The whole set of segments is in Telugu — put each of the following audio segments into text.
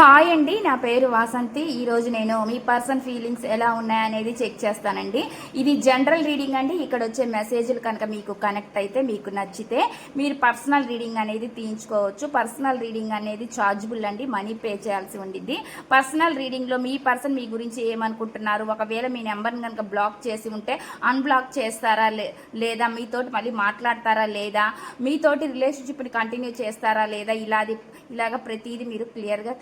హాయ్ అండి, నా పేరు వాసంతి. ఈరోజు నేను మీ పర్సన్ ఫీలింగ్స్ ఎలా ఉన్నాయనేది చెక్ చేస్తానండి. ఇది జనరల్ రీడింగ్ అండి. ఇక్కడ వచ్చే మెసేజ్లు కనుక మీకు కనెక్ట్ అయితే, మీకు నచ్చితే మీరు పర్సనల్ రీడింగ్ అనేది తీయించుకోవచ్చు. పర్సనల్ రీడింగ్ అనేది చార్జబుల్ అండి, మనీ పే చేయాల్సి ఉండిద్ది. పర్సనల్ రీడింగ్లో మీ పర్సన్ మీ గురించి ఏమనుకుంటున్నారు, ఒకవేళ మీ నెంబర్ని కనుక బ్లాక్ చేసి ఉంటే అన్బ్లాక్ చేస్తారా లేదా, మీతోటి మళ్ళీ మాట్లాడతారా లేదా, మీతోటి రిలేషన్షిప్ని కంటిన్యూ చేస్తారా లేదా, ఇలాగ ప్రతిదీ మీరు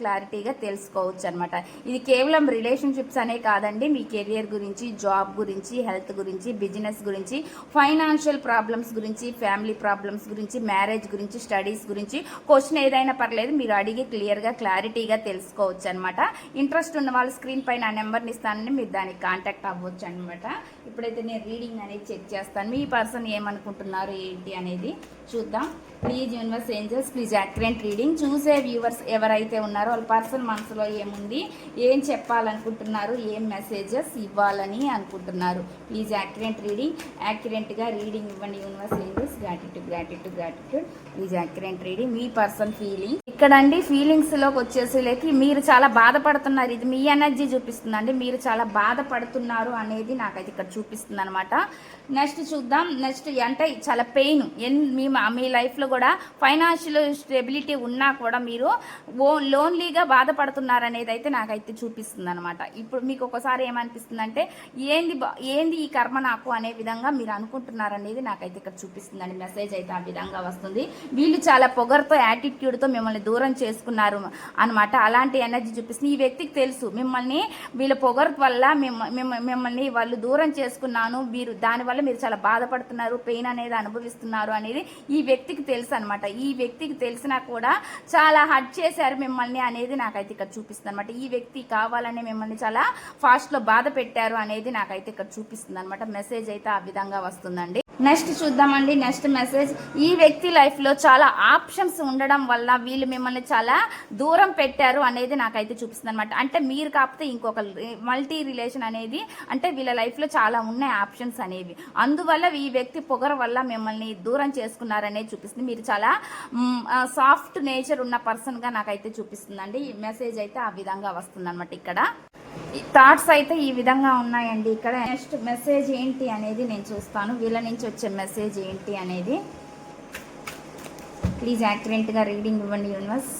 క్లారిటీగా తెలుసుకోవచ్చు అనమాట. ఇది కేవలం రిలేషన్షిప్స్ అనే కాదండి, మీ కెరియర్ గురించి, జాబ్ గురించి, హెల్త్ గురించి, బిజినెస్ గురించి, ఫైనాన్షియల్ ప్రాబ్లమ్స్ గురించి, ఫ్యామిలీ ప్రాబ్లమ్స్ గురించి, మ్యారేజ్ గురించి, స్టడీస్ గురించి క్వశ్చన్ ఏదైనా పర్లేదు, మీరు అడిగి క్లారిటీగా తెలుసుకోవచ్చు అనమాట. ఇంట్రెస్ట్ ఉన్న వాళ్ళు స్క్రీన్ పైన ఆ నెంబర్ని ఇస్తానని మీరు దానికి కాంటాక్ట్ అవ్వచ్చు అనమాట. ఇప్పుడైతే నేను రీడింగ్ అనేది చెక్ చేస్తాను. మీ పర్సన్ ఏమనుకుంటున్నారు ఏంటి అనేది చూద్దాం. Please universe angels, please accurate reading. చూసే వ్యూవర్స్ ఎవరైతే ఉన్నారో వాళ్ళ పర్సన్ మనసులో ఏముంది, ఏం చెప్పాలనుకుంటున్నారు, ఏం మెసేజెస్ ఇవ్వాలని అనుకుంటున్నారు. Please accurate reading. యాక్యురేట్గా రీడింగ్ ఇవ్వండి universe angels. Gratitude. Please accurate reading. మీ పర్సన్ ఫీలింగ్ ఇక్కడ అండి. ఫీలింగ్స్లోకి వచ్చేసేలేకి మీరు చాలా బాధపడుతున్నారు. ఇది మీ ఎనర్జీ చూపిస్తుందండి. మీరు చాలా బాధపడుతున్నారు అనేది నాకైతే ఇక్కడ చూపిస్తుంది అనమాట. నెక్స్ట్ చూద్దాం. నెక్స్ట్ అంటే చాలా పెయిన్ మీ లైఫ్లో కూడా ఫైనాన్షియల్ స్టెబిలిటీ ఉన్నా కూడా మీరు లోన్లీగా బాధపడుతున్నారు అనేది అయితే నాకైతే చూపిస్తుంది అనమాట. ఇప్పుడు మీకు ఒకసారి ఏమనిపిస్తుంది అంటే ఏంది ఈ కర్మ నాకు అనే విధంగా మీరు అనుకుంటున్నారు అనేది నాకైతే ఇక్కడ చూపిస్తుందండి. మెసేజ్ అయితే ఆ విధంగా వస్తుంది. వీళ్ళు చాలా పొగరుతో, యాటిట్యూడ్తో మిమ్మల్ని దూరం చేసుకున్నారు అనమాట. అలాంటి ఎనర్జీ చూపిస్తుంది. ఈ వ్యక్తికి తెలుసు మిమ్మల్ని వీళ్ళ పొగరు వల్ల మిమ్మల్ని వాళ్ళు దూరం చేసుకున్నాను, దానివల్ల మీరు చాలా బాధపడుతున్నారు, పెయిన్ అనేది అనుభవిస్తున్నారు అనేది ఈ వ్యక్తికి తెలుసు అనమాట. ఈ వ్యక్తికి తెలిసినా కూడా చాలా హర్ట్ చేశారు మిమ్మల్ని అనేది నాకైతే ఇక్కడ చూపిస్తుంది అనమాట. ఈ వ్యక్తి కావాలని మిమ్మల్ని చాలా ఫాస్ట్లో బాధ పెట్టారు అనేది నాకైతే ఇక్కడ చూపిస్తుంది అనమాట. మెసేజ్ అయితే ఆ విధంగా వస్తుందండి. నెక్స్ట్ చూద్దామండి. నెక్స్ట్ మెసేజ్, ఈ వ్యక్తి లైఫ్లో చాలా ఆప్షన్స్ ఉండడం వల్ల వీళ్ళు మిమ్మల్ని చాలా దూరం పెట్టారు అనేది నాకైతే చూపిస్తుంది అనమాట. అంటే మీరు కాకపోతే ఇంకొక మల్టీ రిలేషన్ అనేది, అంటే వీళ్ళ లైఫ్లో చాలా ఉన్నాయి ఆప్షన్స్ అనేవి. అందువల్ల ఈ వ్యక్తి పొగరు వల్ల మిమ్మల్ని దూరం చేసుకున్నారనేది చూపిస్తుంది. మీరు చాలా సాఫ్ట్ నేచర్ ఉన్న పర్సన్గా నాకైతే చూపిస్తుందండి. ఈ మెసేజ్ అయితే ఆ విధంగా వస్తుంది అనమాట. ఇక్కడ థాట్స్ అయితే ఈ విధంగా ఉన్నాయండి. ఇక్కడ నెక్స్ట్ మెసేజ్ ఏంటి అనేది నేను చూస్తాను. వీళ్ళ నుంచి వచ్చే మెసేజ్ ఏంటి అనేది. ప్లీజ్ యాక్యురేట్గా రీడింగ్ ఇవ్వండి universe.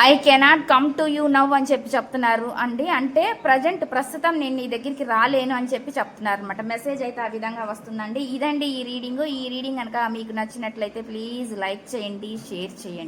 I cannot come to you now అని చెప్తున్నారు అండి. అంటే ప్రస్తుతం నేను నీ దగ్గరికి రాలేను అని చెప్తున్నారు అనమాట. మెసేజ్ అయితే ఆ విధంగా వస్తుందండి. ఇదండి ఈ రీడింగ్. ఈ రీడింగ్ కనుక మీకు నచ్చినట్లయితే ప్లీజ్ లైక్ చేయండి, షేర్ చేయండి.